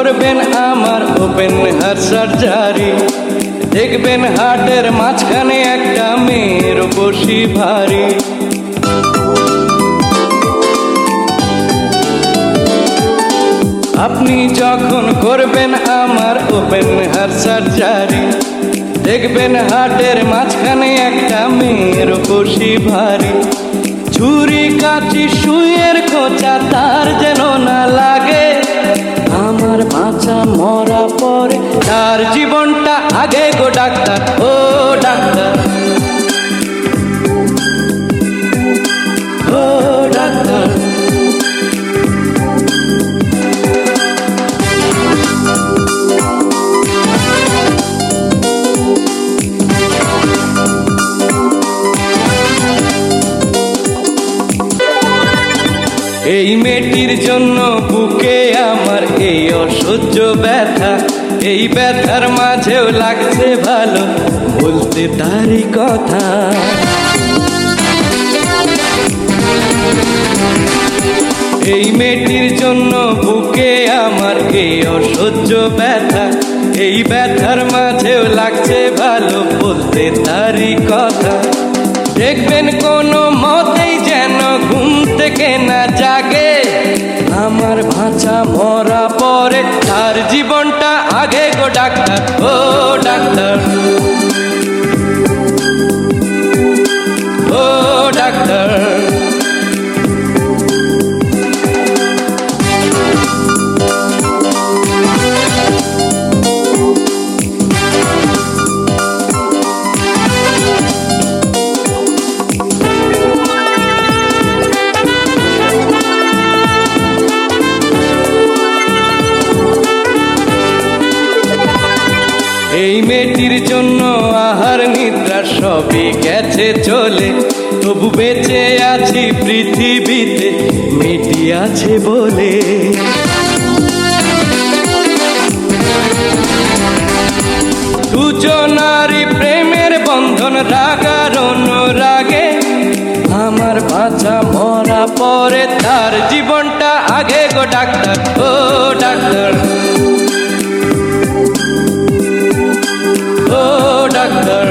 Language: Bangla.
করবেন আমার ওপেন হার্ট সার্জারি, দেখবেন হার্টের মাঝখানে একটা মেয়ের বসি ভারী। আপনি যখন করবেন আমার ওপেন হার্ট সার্জারি, দেখবেন হার্টের মাঝখানে একটা মেয়ের বসি ভারী। ছুরি কাঁচি সুইয়ের খোঁচা তার যেন না লাগে, আমার বাঁচা মরা পরে তার জীবনটা আগে গো ডাক্তার, ও ডাক্তার, ও ডাক্তার। এই মেয়েটির জন্য বুকে আমার এই অসহ্য ব্যথা, এই ব্যথার মাঝেও লাগছে ভালো বলতে তারই কথা। এই মেয়েটির জন্য বুকে আমার এই অসহ্য ব্যথা, এই ব্যথার মাঝেও লাগছে ভালো বলতে তারই কথা। দেখবেন কোনো মতেই যেন ঘুম থেকে না জাগে, আমার বাঁচা মরা পরে তার জীবনটা আগে গো ডাক্তার, ও ডাক্তার, ও ডাক্তার। এই মেয়েটির জন্য আহার নিদ্রা সবই গেছে চলে, তবু বেঁচে আছি পৃথিবীতে মেয়েটি আছে বলে। দুজনারই প্রেমের বন্ধন রাগার অনুরাগে, আমার বাঁচা মরা পরে তার জীবনটা আগে গো ডাক্তার, ও ডাক্তার, ও ডাক্তার।